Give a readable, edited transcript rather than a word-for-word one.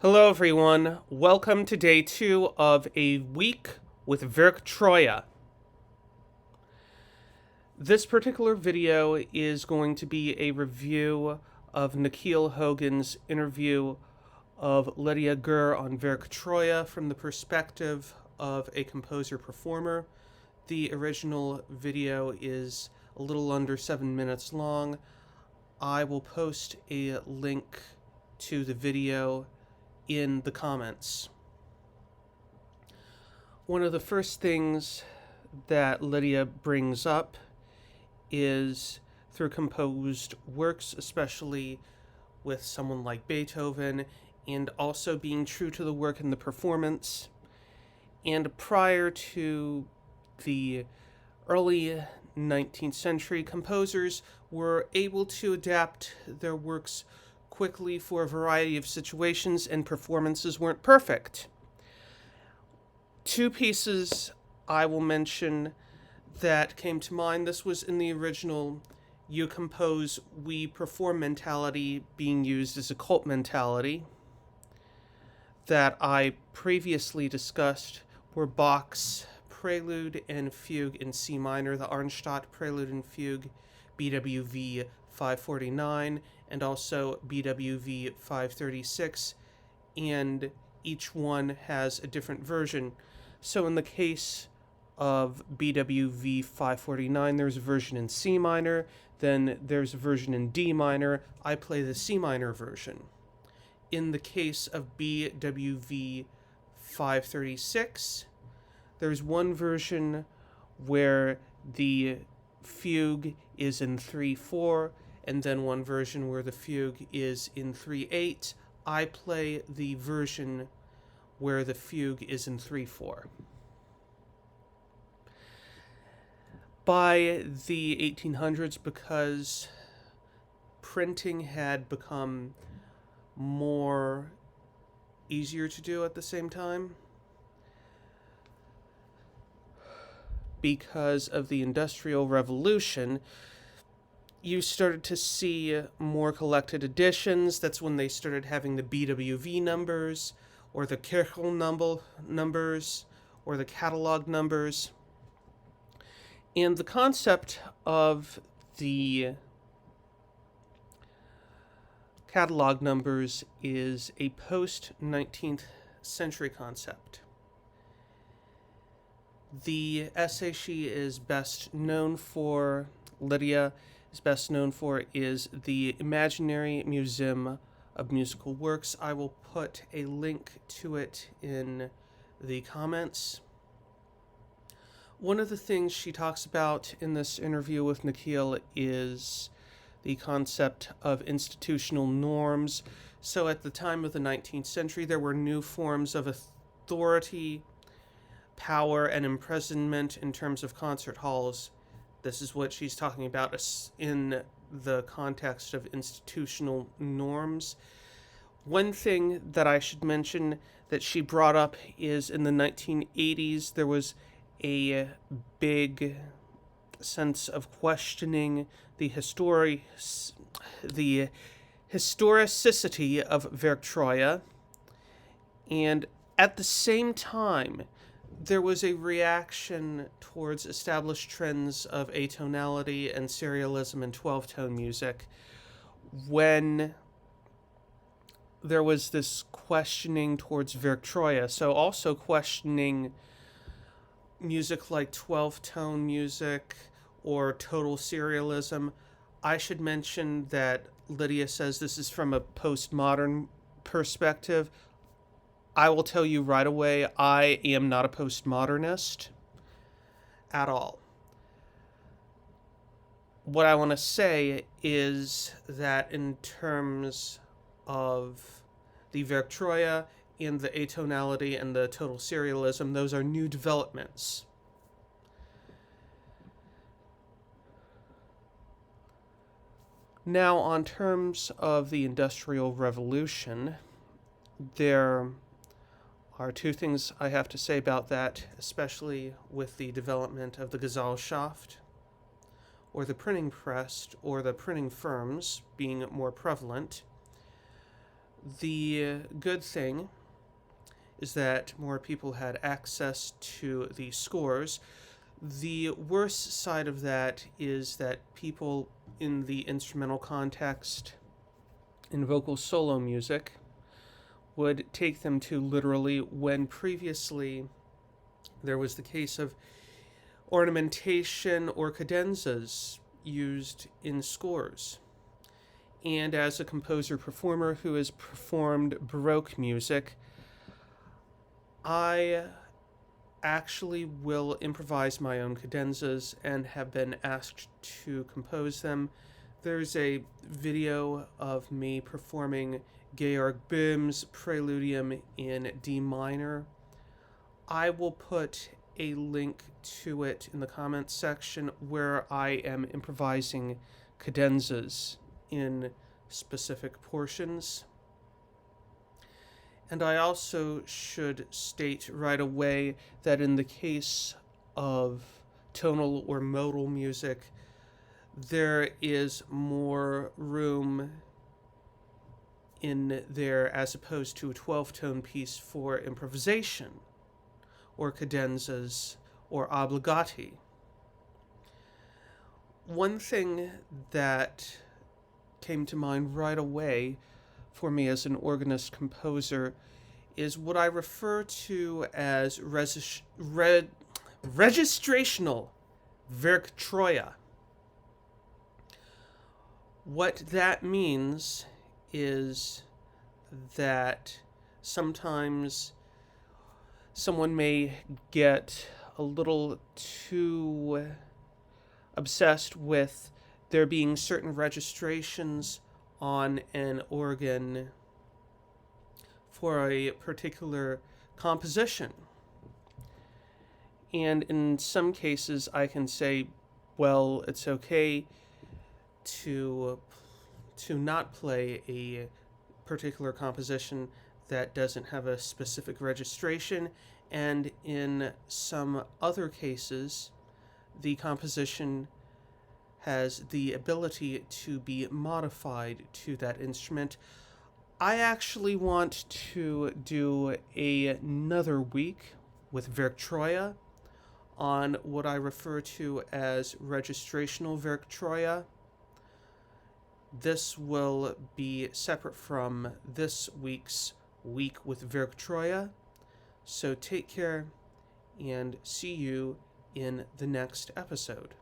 Hello, everyone. Welcome to day 2 of a week with Werktreue. This particular video is going to be a review of Nikil Hogan's interview of Lydia Goehr on Werktreue from the perspective of a composer-performer. The original video is a little under 7 minutes long. I will post a link to the video in the comments. One of the first things that Lydia brings up is through composed works, especially with someone like Beethoven, and also being true to the work in the performance. And prior to the early 19th century, composers were able to adapt their works quickly for a variety of situations, and performances weren't perfect. Two pieces I will mention that came to mind. This was in the original "you compose, we perform" mentality being used as a cult mentality that I previously discussed were Bach's Prelude and Fugue in C minor, the Arnstadt Prelude and Fugue, BWV 549, and also BWV 536, and each one has a different version. So in the case of BWV 549, there's a version in C minor, then there's a version in D minor. I play the C minor version. In the case of BWV 536, there's one version where the fugue is in 3/4, and then one version where the fugue is in 3/8. I play the version where the fugue is in 3/4. By the 1800s, because printing had become more easier to do at the same time, because of the Industrial Revolution, you started to see more collected editions. That's when they started having the BWV numbers, or the Kirchel numbers, or the catalog numbers. And the concept of the catalog numbers is a post-19th century concept. The essay she is best known for, Lydia is best known for, is The Imaginary Museum of Musical Works. I will put a link to it in the comments. One of the things she talks about in this interview with Nikil is the concept of institutional norms. So at the time of the 19th century, there were new forms of authority, power, and imprisonment in terms of concert halls. This is what she's talking about in the context of institutional norms. One thing that I should mention that she brought up is in the 1980s, there was a big sense of questioning the historicity of Werktreue, and at the same time, there was a reaction towards established trends of atonality and serialism in 12-tone music when there was this questioning towards Werktreue. So also questioning music like 12-tone music or total serialism. I should mention that Lydia says this is from a postmodern perspective. I will tell you right away, I am not a postmodernist at all. What I want to say is that in terms of the Werktreue and the atonality and the total serialism, those are new developments. Now, on terms of the Industrial Revolution, there are two things I have to say about that, especially with the development of the Gesellschaft, or the printing press, or the printing firms being more prevalent. The good thing is that more people had access to the scores. The worst side of that is that people in the instrumental context in vocal solo music would take them too literally, when previously there was the case of ornamentation or cadenzas used in scores. And as a composer performer who has performed Baroque music, I actually will improvise my own cadenzas and have been asked to compose them. There's a video of me performing Georg Böhm's Preludium in D minor. I will put a link to it in the comments section, where I am improvising cadenzas in specific portions. And I also should state right away that in the case of tonal or modal music, there is more room in there as opposed to a 12-tone piece for improvisation or cadenzas or obbligati. One thing that came to mind right away for me as an organist composer is what I refer to as registrational Werktreue. What that means is that sometimes someone may get a little too obsessed with there being certain registrations on an organ for a particular composition. And in some cases, I can say, well, it's okay to not play a particular composition that doesn't have a specific registration, and in some other cases, the composition has the ability to be modified to that instrument. I actually want to do another week with Werktreue on what I refer to as registrational Werktreue. This will be separate from this week's week with Werktreue. So take care and see you in the next episode.